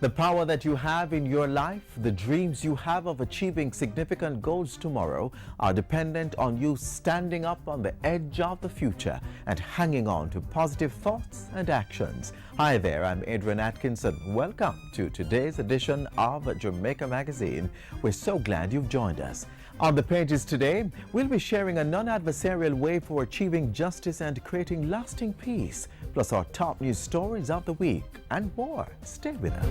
The power that you have in your life, the dreams you have of achieving significant goals tomorrow are dependent on you standing up on the edge of the future and hanging on to positive thoughts and actions. Hi there, I'm Adrian Atkinson. Welcome to today's edition of Jamaica Magazine. We're so glad you've joined us. On the pages today, we'll be sharing a non-adversarial way for achieving justice and creating lasting peace, plus our top news stories of the week and more. Stay with us.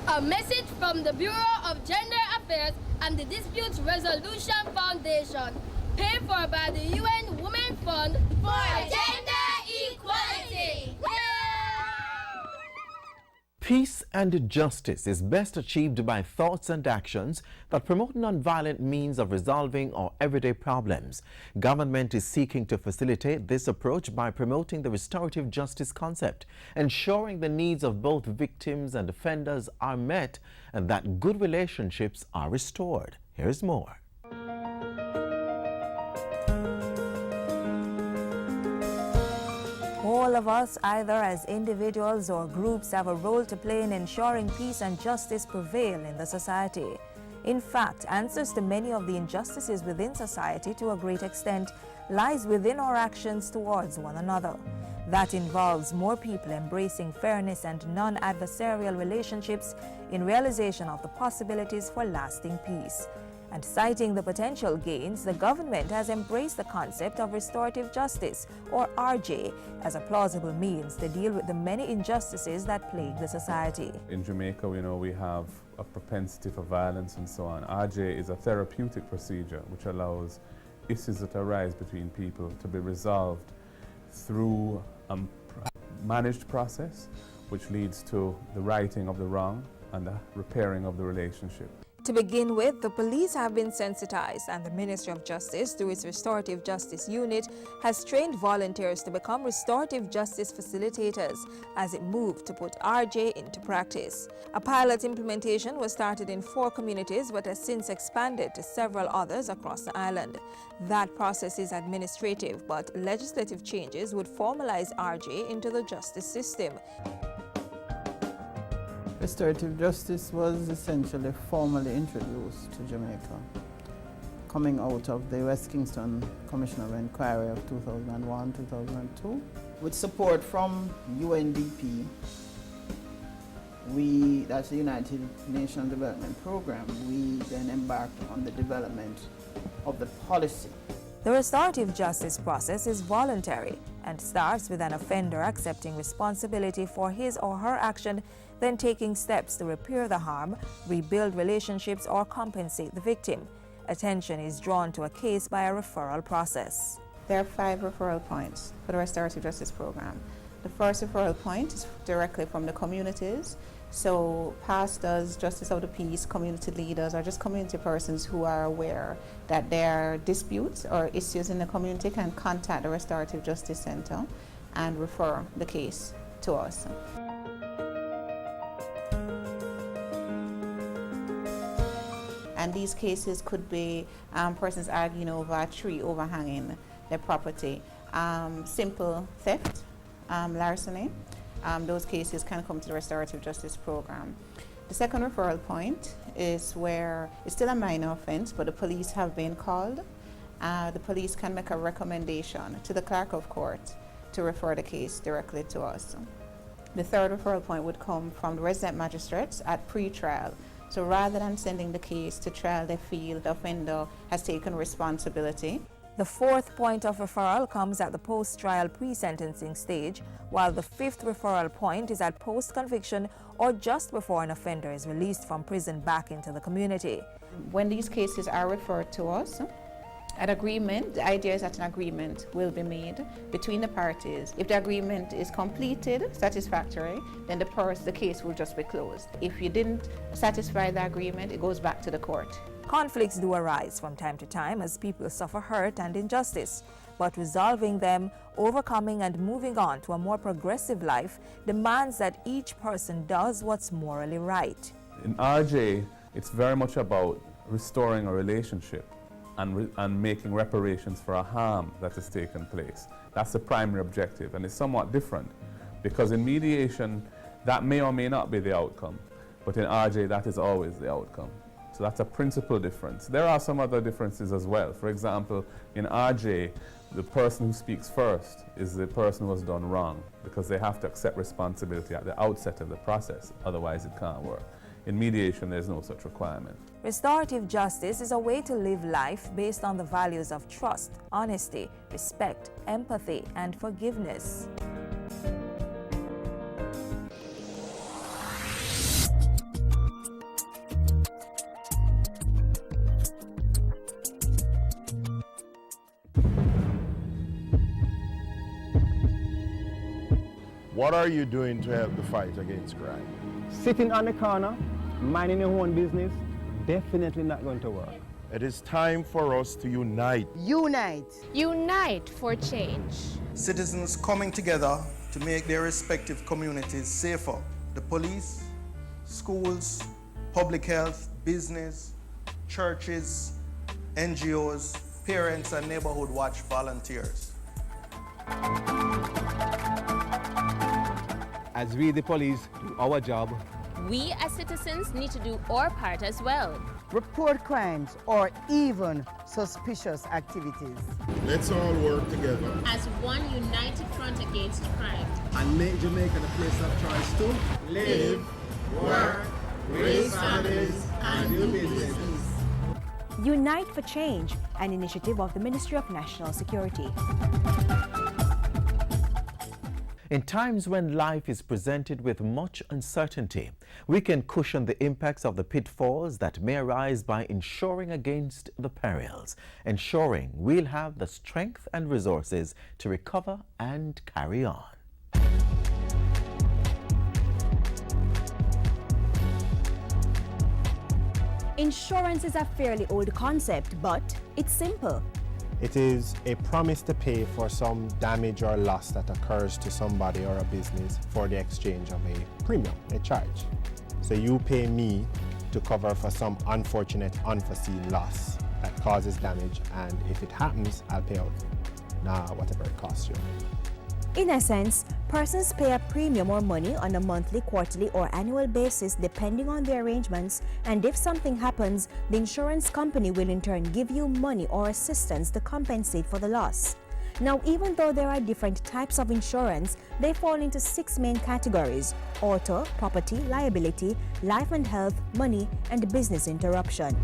A message from the Bureau of Gender Affairs and the Dispute Resolution Foundation, paid for by the UN Women Fund for Gender Equality. Peace and justice is best achieved by thoughts and actions that promote non-violent means of resolving our everyday problems. Government is seeking to facilitate this approach by promoting the restorative justice concept, ensuring the needs of both victims and offenders are met and that good relationships are restored. Here's more. All of us, either as individuals or groups, have a role to play in ensuring peace and justice prevail in the society. In fact, answers to many of the injustices within society to a great extent lies within our actions towards one another. That involves more people embracing fairness and non-adversarial relationships in realization of the possibilities for lasting peace. And citing the potential gains, the government has embraced the concept of restorative justice, or RJ, as a plausible means to deal with the many injustices that plague the society. In Jamaica, we have a propensity for violence and so on. RJ is a therapeutic procedure which allows issues that arise between people to be resolved through a managed process, which leads to the righting of the wrong and the repairing of the relationship. To begin with, the police have been sensitized, and the Ministry of Justice, through its Restorative Justice Unit, has trained volunteers to become restorative justice facilitators as it moved to put RJ into practice. A pilot implementation was started in 4 communities but has since expanded to several others across the island. That process is administrative, but legislative changes would formalize RJ into the justice system. Restorative justice was essentially formally introduced to Jamaica, coming out of the West Kingston Commission of Inquiry of 2001-2002. With support from UNDP, that's the United Nations Development Program, we then embarked on the development of the policy. The restorative justice process is voluntary and starts with an offender accepting responsibility for his or her action, then taking steps to repair the harm, rebuild relationships, or compensate the victim. Attention is drawn to a case by a referral process. There are 5 referral points for the restorative justice program. The first referral point is directly from the communities. So pastors, justice of the peace, community leaders, or just community persons who are aware that there are disputes or issues in the community can contact the Restorative Justice Center and refer the case to us. And these cases could be persons arguing over a tree overhanging their property, simple theft, larceny. Those cases can come to the Restorative Justice Program. The second referral point is where it's still a minor offense, but the police have been called. The police can make a recommendation to the clerk of court to refer the case directly to us. The third referral point would come from the resident magistrates at pre-trial. So rather than sending the case to trial, they feel the offender has taken responsibility. The fourth point of referral comes at the post-trial pre-sentencing stage, while the fifth referral point is at post-conviction or just before an offender is released from prison back into the community. When these cases are referred to us, an agreement, the idea is that an agreement will be made between the parties. If the agreement is completed, satisfactory, then the case will just be closed. If you didn't satisfy the agreement, it goes back to the court. Conflicts do arise from time to time as people suffer hurt and injustice, but resolving them, overcoming and moving on to a more progressive life demands that each person does what's morally right. In RJ, it's very much about restoring a relationship and making reparations for a harm that has taken place. That's the primary objective, and it's somewhat different because in mediation, that may or may not be the outcome, but in RJ, that is always the outcome. So that's a principal difference. There are some other differences as well. For example, in RJ, the person who speaks first is the person who has done wrong because they have to accept responsibility at the outset of the process, otherwise it can't work. In mediation, there's no such requirement. Restorative justice is a way to live life based on the values of trust, honesty, respect, empathy, and forgiveness. What are you doing to help the fight against crime? Sitting on the corner, minding your own business, definitely not going to work. It is time for us to unite. Unite. Unite for change. Citizens coming together to make their respective communities safer. The police, schools, public health, business, churches, NGOs, parents and neighborhood watch volunteers. As we, the police, do our job, We as citizens need to do our part as well. Report crimes or even suspicious activities. Let's all work together As one united front against crime. and make Jamaica the place of choice to live, work, raise families, and do business. Unite for Change, an initiative of the Ministry of National Security. In times when life is presented with much uncertainty, we can cushion the impacts of the pitfalls that may arise by insuring against the perils, ensuring we'll have the strength and resources to recover and carry on. Insurance is a fairly old concept, but it's simple. It is a promise to pay for some damage or loss that occurs to somebody or a business for the exchange of a premium, a charge. So you pay me to cover for some unfortunate, unforeseen loss that causes damage, and if it happens, I'll pay out whatever it costs you. In essence, persons pay a premium or money on a monthly, quarterly, or annual basis depending on the arrangements, and if something happens, the insurance company will in turn give you money or assistance to compensate for the loss. Now, even though there are different types of insurance, they fall into 6 main categories: auto, property, liability, life and health, money, and business interruption.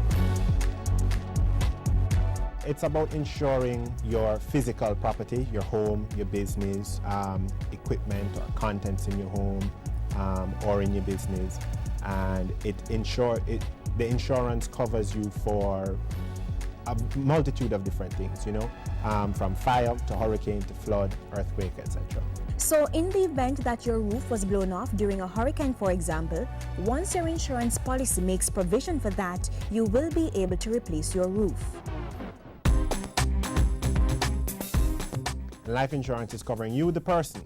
It's about insuring your physical property, your home, your business, equipment or contents in your home or in your business, and the insurance covers you for a multitude of different things, from fire to hurricane to flood, earthquake, etc. So in the event that your roof was blown off during a hurricane, for example, once your insurance policy makes provision for that, you will be able to replace your roof. Life insurance is covering you, the person,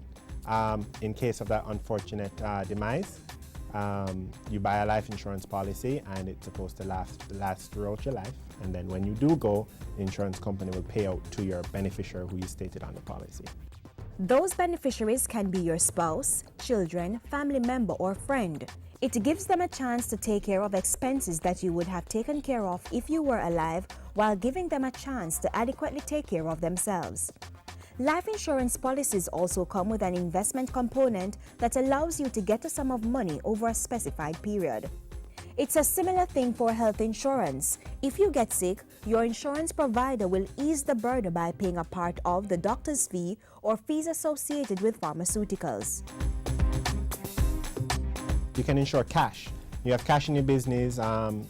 in case of that unfortunate demise. You buy a life insurance policy and it's supposed to last throughout your life. And then when you do go, the insurance company will pay out to your beneficiary who you stated on the policy. Those beneficiaries can be your spouse, children, family member, or friend. It gives them a chance to take care of expenses that you would have taken care of if you were alive, while giving them a chance to adequately take care of themselves. Life insurance policies also come with an investment component that allows you to get a sum of money over a specified period. It's a similar thing for health insurance. If you get sick, your insurance provider will ease the burden by paying a part of the doctor's fee or fees associated with pharmaceuticals. You can insure cash. You have cash in your business,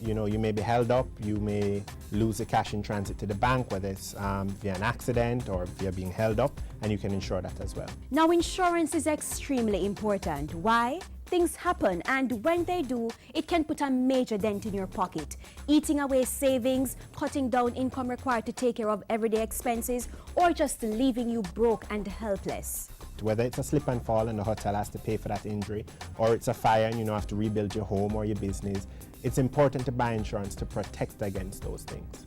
you may be held up, you may lose the cash in transit to the bank, whether it's via an accident or via being held up, and you can insure that as well. Now, insurance is extremely important. Why? Things happen, and when they do, it can put a major dent in your pocket, eating away savings, cutting down income required to take care of everyday expenses, or just leaving you broke and helpless. Whether it's a slip and fall and the hotel has to pay for that injury, or it's a fire and you have to rebuild your home or your business, it's important to buy insurance to protect against those things.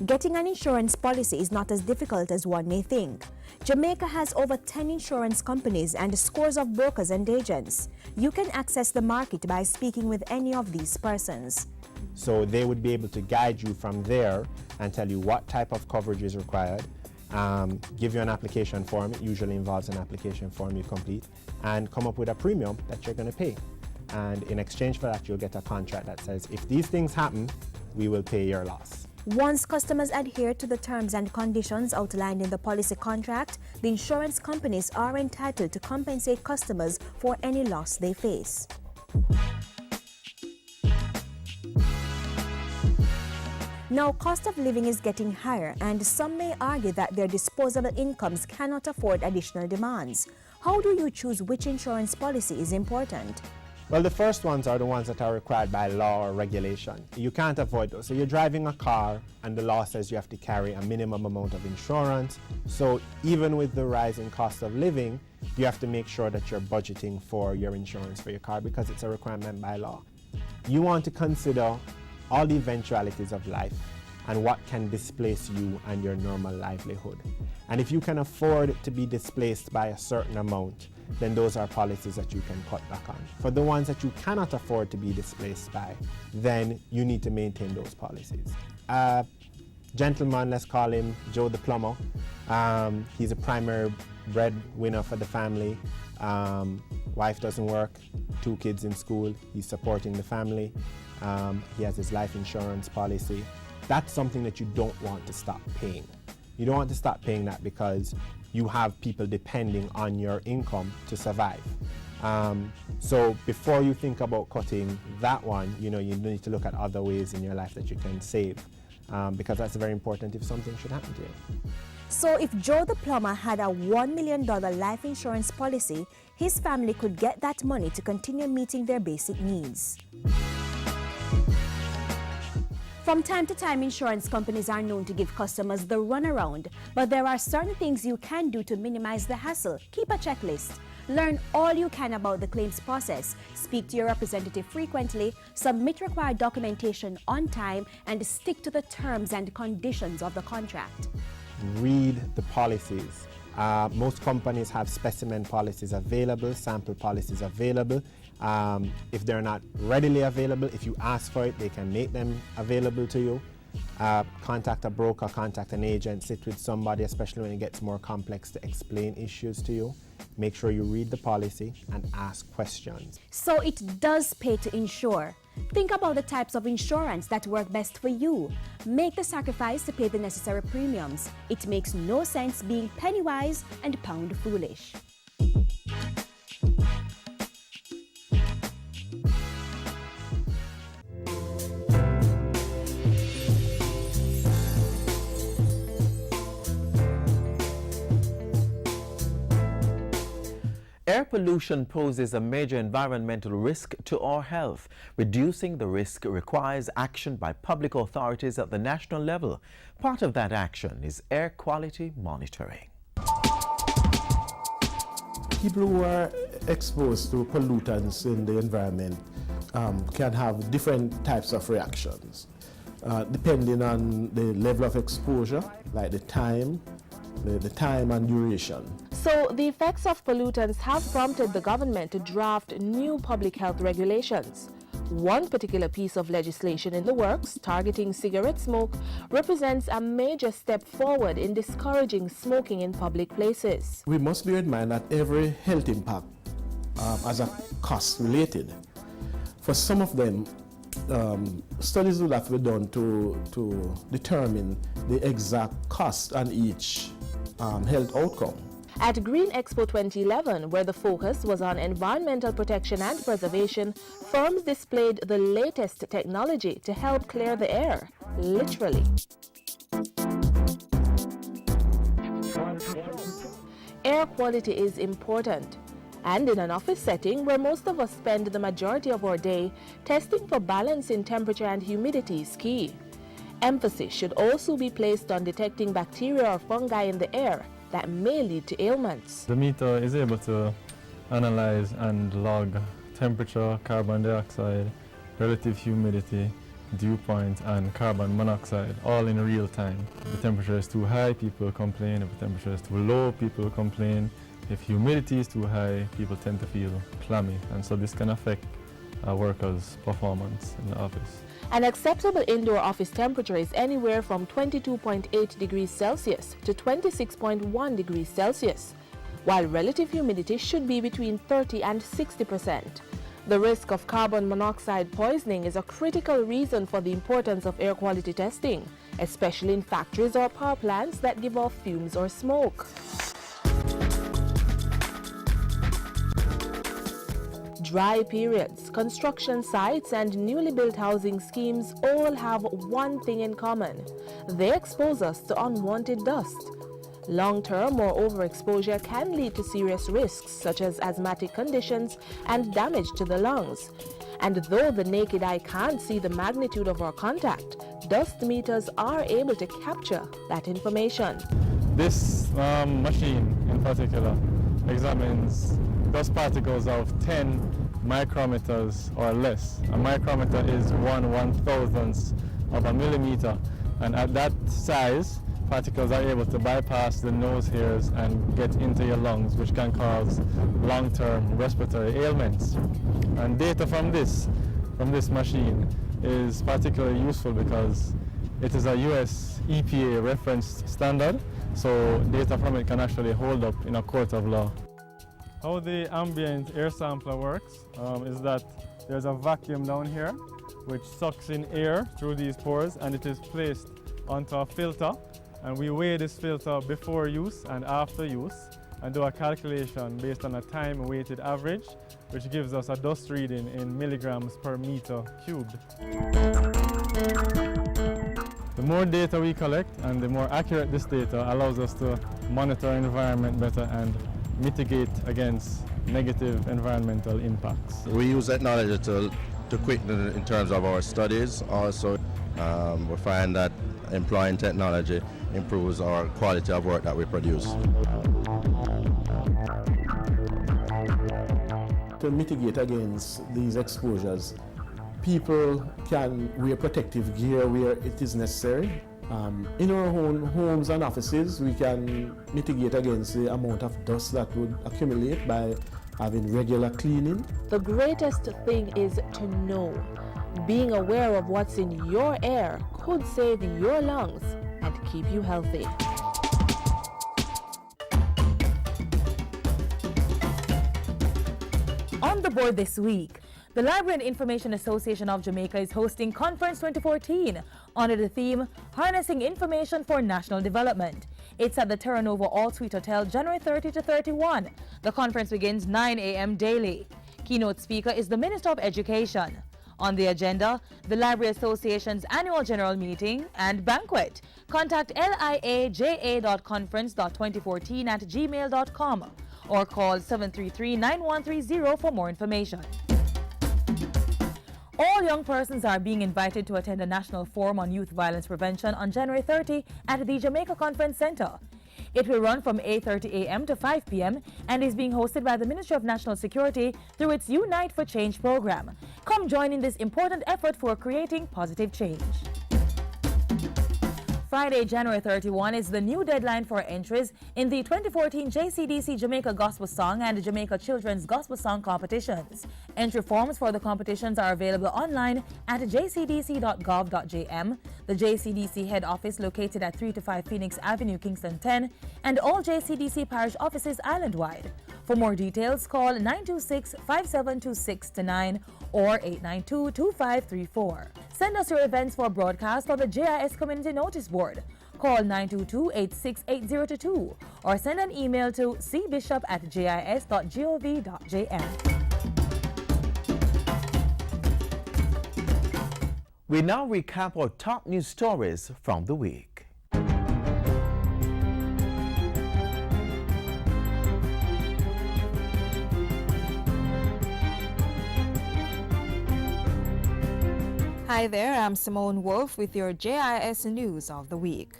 Getting an insurance policy is not as difficult as one may think. Jamaica has over 10 insurance companies and scores of brokers and agents. You can access the market by speaking with any of these persons. So they would be able to guide you from there and tell you what type of coverage is required, give you an application form. It usually involves an application form you complete, and come up with a premium that you're going to pay. And in exchange for that, you'll get a contract that says, if these things happen, we will pay your loss. Once customers adhere to the terms and conditions outlined in the policy contract, the insurance companies are entitled to compensate customers for any loss they face. Now, cost of living is getting higher, and some may argue that their disposable incomes cannot afford additional demands. How do you choose which insurance policy is important? Well, the first ones are the ones that are required by law or regulation. You can't avoid those. So you're driving a car and the law says you have to carry a minimum amount of insurance. So even with the rising cost of living, you have to make sure that you're budgeting for your insurance for your car because it's a requirement by law. You want to consider all the eventualities of life and what can displace you and your normal livelihood. And if you can afford to be displaced by a certain amount, then those are policies that you can cut back on. For the ones that you cannot afford to be displaced by, then you need to maintain those policies. Gentleman, let's call him Joe the plumber. He's a primary breadwinner for the family. Wife doesn't work, 2 kids in school, he's supporting the family. He has his life insurance policy. That's something that you don't want to stop paying. You don't want to stop paying that because you have people depending on your income to survive. So before you think about cutting that one, you need to look at other ways in your life that you can save because that's very important if something should happen to you. So if Joe the plumber had a $1 million life insurance policy, his family could get that money to continue meeting their basic needs. From time to time, insurance companies are known to give customers the runaround, but there are certain things you can do to minimize the hassle. Keep a checklist. Learn all you can about the claims process, speak to your representative frequently, submit required documentation on time, and stick to the terms and conditions of the contract. Read the policies. Most companies have specimen policies available, sample policies available. If they're not readily available, if you ask for it, they can make them available to you. Contact a broker, contact an agent, sit with somebody, especially when it gets more complex, to explain issues to you. Make sure you read the policy and ask questions. So it does pay to insure. Think about the types of insurance that work best for you. Make the sacrifice to pay the necessary premiums. It makes no sense being penny wise and pound foolish. Air pollution poses a major environmental risk to our health. Reducing the risk requires action by public authorities at the national level. Part of that action is air quality monitoring. People who are exposed to pollutants in the environment can have different types of reactions, depending on the level of exposure, like the time and duration. So the effects of pollutants have prompted the government to draft new public health regulations. One particular piece of legislation in the works, targeting cigarette smoke, represents a major step forward in discouraging smoking in public places. We must bear in mind that every health impact has a cost related. For some of them, studies will have to be done to determine the exact cost on each health outcome. At Green Expo 2011, where the focus was on environmental protection and preservation, firms displayed the latest technology to help clear the air, literally. Air quality is important, and in an office setting where most of us spend the majority of our day, testing for balance in temperature and humidity is key. Emphasis should also be placed on detecting bacteria or fungi in the air that may lead to ailments. The meter is able to analyze and log temperature, carbon dioxide, relative humidity, dew point, and carbon monoxide, all in real time. If the temperature is too high, people complain. If the temperature is too low, people complain. If humidity is too high, people tend to feel clammy, and so this can affect workers' performance in the office. An acceptable indoor office temperature is anywhere from 22.8 degrees Celsius to 26.1 degrees Celsius, while relative humidity should be between 30 and 60%. The risk of carbon monoxide poisoning is a critical reason for the importance of air quality testing, especially in factories or power plants that give off fumes or smoke. Dry periods, construction sites, and newly built housing schemes all have one thing in common. They expose us to unwanted dust. Long-term or overexposure can lead to serious risks such as asthmatic conditions and damage to the lungs. And though the naked eye can't see the magnitude of our contact, dust meters are able to capture that information. This machine in particular examines dust particles of 10 micrometers or less. A micrometer is 1/1000th of a millimeter, and at that size, particles are able to bypass the nose hairs and get into your lungs, which can cause long-term respiratory ailments. And data from this machine is particularly useful because it is a US EPA referenced standard, so data from it can actually hold up in a court of law. How the ambient air sampler works is that there's a vacuum down here which sucks in air through these pores, and it is placed onto a filter, and we weigh this filter before use and after use and do a calculation based on a time-weighted average, which gives us a dust reading in milligrams per meter cubed. The more data we collect and the more accurate this data allows us to monitor our environment better and mitigate against negative environmental impacts. We use technology to quicken in terms of our studies. Also, we find that employing technology improves our quality of work that we produce. To mitigate against these exposures, people can wear protective gear where it is necessary. In our own homes and offices, we can mitigate against the amount of dust that would accumulate by having regular cleaning. The greatest thing is to know. Being aware of what's in your air could save your lungs and keep you healthy. On the board this week, the Library and Information Association of Jamaica is hosting Conference 2014 under the theme Harnessing Information for National Development. It's at the Terra Nova All Suite Hotel, January 30 to 31. The conference begins 9 a.m. daily. Keynote speaker is the Minister of Education. On the agenda, the Library Association's annual general meeting and banquet. Contact liaja.conference.2014@gmail.com or call 733-9130 for more information. All young persons are being invited to attend a national forum on youth violence prevention on January 30 at the Jamaica Conference Center. It will run from 8:30 a.m. to 5 p.m. and is being hosted by the Ministry of National Security through its Unite for Change program. Come join in this important effort for creating positive change. Friday, January 31 is the new deadline for entries in the 2014 JCDC Jamaica Gospel Song and Jamaica Children's Gospel Song competitions. Entry forms for the competitions are available online at jcdc.gov.jm, the JCDC head office located at 3 to 5 Phoenix Avenue, Kingston 10, and all JCDC parish offices island-wide. For more details, call 926-5726-9 or 892-2534. Send us your events for broadcast on the JIS Community Notice Board. Call 922-868022 or send an email to cbishop@jis.gov.jm. We now recap our top news stories from the week. Hi there, I'm Simone Wolf with your JIS News of the Week.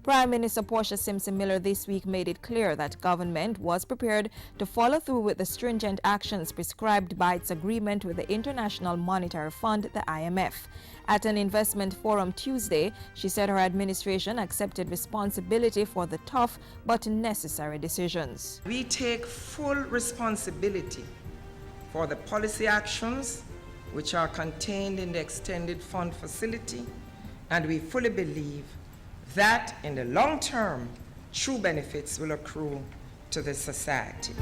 Prime Minister Portia Simpson Miller this week made it clear that government was prepared to follow through with the stringent actions prescribed by its agreement with the International Monetary Fund, the IMF. At an investment forum Tuesday, she said her administration accepted responsibility for the tough but necessary decisions. We take full responsibility for the policy actions which are contained in the extended fund facility, and we fully believe that in the long term, true benefits will accrue to the society.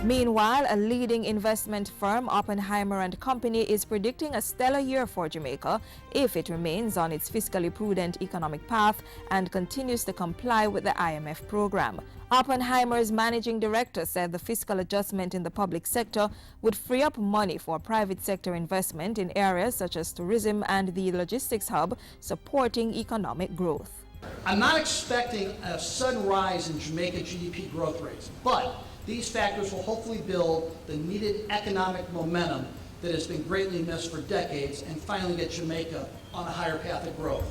Meanwhile, a leading investment firm, Oppenheimer & Company, is predicting a stellar year for Jamaica if it remains on its fiscally prudent economic path and continues to comply with the IMF program. Oppenheimer's managing director said the fiscal adjustment in the public sector would free up money for private sector investment in areas such as tourism and the logistics hub, supporting economic growth. I'm not expecting a sudden rise in Jamaica GDP growth rates, but these factors will hopefully build the needed economic momentum that has been greatly missed for decades and finally get Jamaica on a higher path of growth.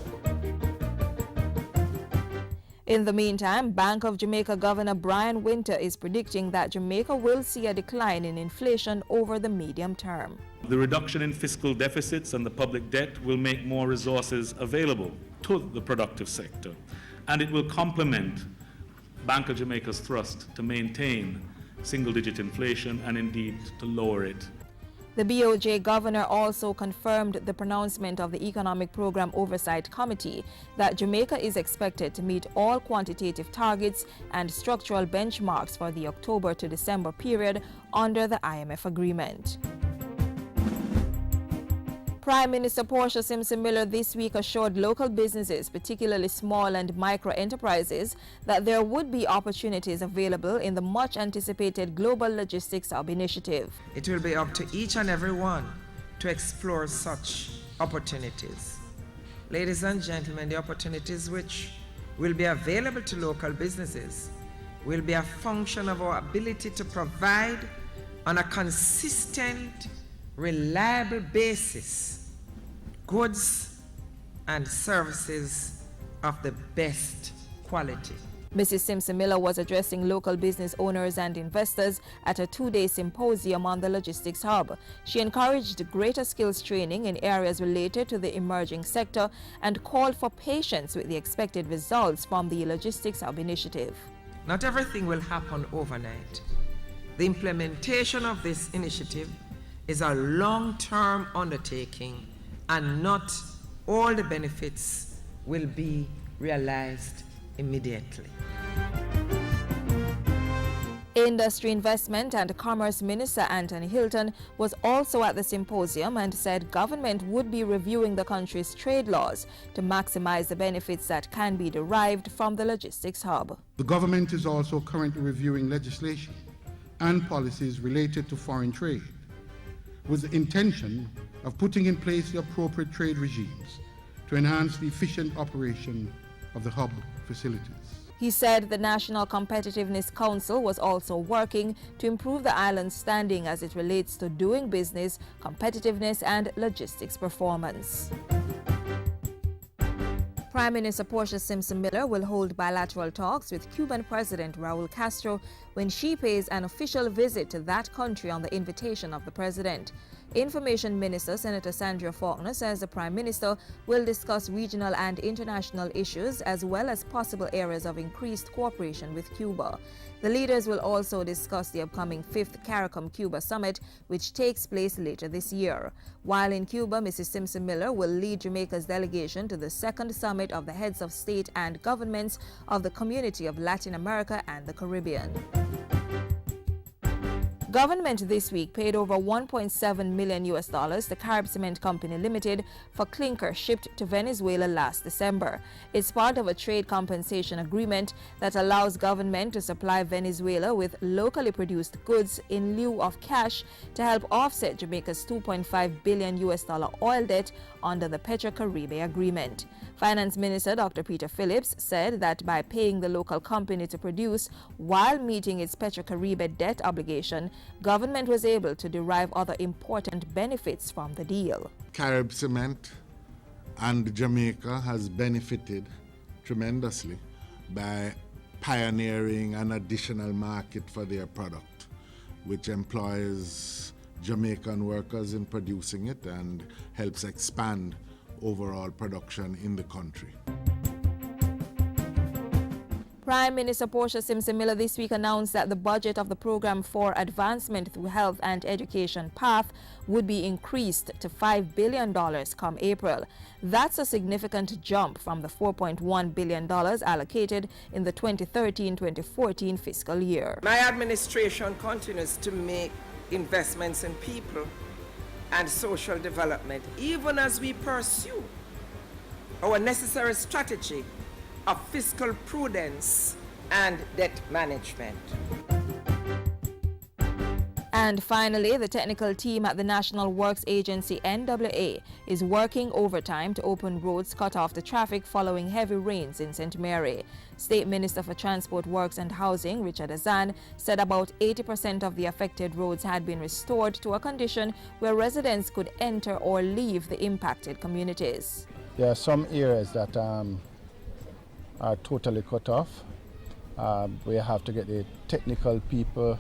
In the meantime, Bank of Jamaica Governor Brian Winter is predicting that Jamaica will see a decline in inflation over the medium term. The reduction in fiscal deficits and the public debt will make more resources available to the productive sector, and it will complement Bank of Jamaica's thrust to maintain single-digit inflation and indeed to lower it. The BOJ governor also confirmed the pronouncement of the Economic Program Oversight Committee that Jamaica is expected to meet all quantitative targets and structural benchmarks for the October to December period under the IMF agreement. Prime Minister Portia Simpson Miller this week assured local businesses, particularly small and micro enterprises, that there would be opportunities available in the much anticipated Global Logistics Hub initiative. It will be up to each and every one to explore such opportunities. Ladies and gentlemen, the opportunities which will be available to local businesses will be a function of our ability to provide on a consistent, reliable basis goods and services of the best quality. Mrs. Simpson Miller was addressing local business owners and investors at a two-day symposium on the logistics hub. She encouraged greater skills training in areas related to the emerging sector and called for patience with the expected results from the logistics hub initiative. Not everything will happen overnight. The implementation of this initiative is a long-term undertaking, and not all the benefits will be realized immediately. Industry, Investment and Commerce Minister Anthony Hilton was also at the symposium and said government would be reviewing the country's trade laws to maximize the benefits that can be derived from the logistics hub. The government is also currently reviewing legislation and policies related to foreign trade, with the intention of putting in place the appropriate trade regimes to enhance the efficient operation of the hub facilities. He said the National Competitiveness Council was also working to improve the island's standing as it relates to doing business, competitiveness and logistics performance. Prime Minister Portia Simpson Miller will hold bilateral talks with Cuban President Raul Castro when she pays an official visit to that country on the invitation of the president. Information Minister Senator Sandra Faulkner says the Prime Minister will discuss regional and international issues as well as possible areas of increased cooperation with Cuba. The leaders will also discuss the upcoming 5th CARICOM-Cuba Summit, which takes place later this year. While in Cuba, Mrs. Simpson Miller will lead Jamaica's delegation to the 2nd Summit of the Heads of State and Governments of the Community of Latin America and the Caribbean. Government this week paid over $1.7 million to Carib Cement Company Limited for clinker shipped to Venezuela last December. It's part of a trade compensation agreement that allows government to supply Venezuela with locally produced goods in lieu of cash to help offset Jamaica's $2.5 billion oil debt under the Petrocaribe agreement. Finance Minister Dr. Peter Phillips said that by paying the local company to produce while meeting its Petrocaribe debt obligation, government was able to derive other important benefits from the deal. Carib Cement and Jamaica has benefited tremendously by pioneering an additional market for their product, which employs Jamaican workers in producing it and helps expand overall production in the country. Prime Minister Portia Simpson Miller this week announced that the budget of the Program for Advancement Through Health and Education PATH would be increased to $5 billion come April. That's a significant jump from the $4.1 billion allocated in the 2013-2014 fiscal year. My administration continues to make investments in people and social development, even as we pursue our necessary strategy of fiscal prudence and debt management. And finally, the technical team at the National Works Agency NWA is working overtime to open roads cut off to traffic following heavy rains in St. Mary. State Minister for Transport, Works and Housing, Richard Azan, said about 80% of the affected roads had been restored to a condition where residents could enter or leave the impacted communities. There are some areas that are totally cut off. We have to get the technical people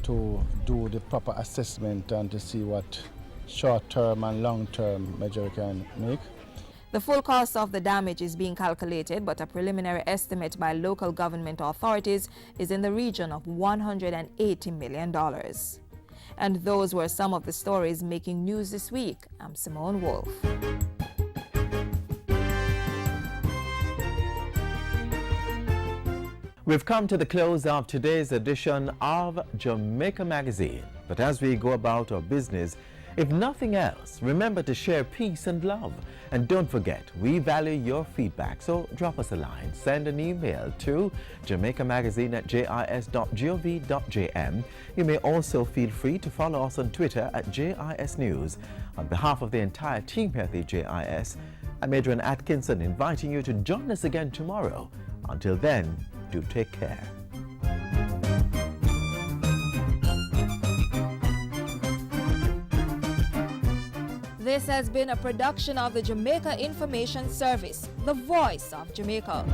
to do the proper assessment and to see what short-term and long-term measure we can make. The full cost of the damage is being calculated, but a preliminary estimate by local government authorities is in the region of $180 million. And those were some of the stories making news this week. I'm Simone Wolf. We've come to the close of today's edition of Jamaica Magazine. But as we go about our business, if nothing else, remember to share peace and love. And don't forget, we value your feedback. So drop us a line, send an email to jamaicamagazine@jis.gov.jm. You may also feel free to follow us on Twitter at JIS News. On behalf of the entire team here at the JIS, I'm Adrian Atkinson inviting you to join us again tomorrow. Until then, do take care. This has been a production of the Jamaica Information Service, the voice of Jamaica.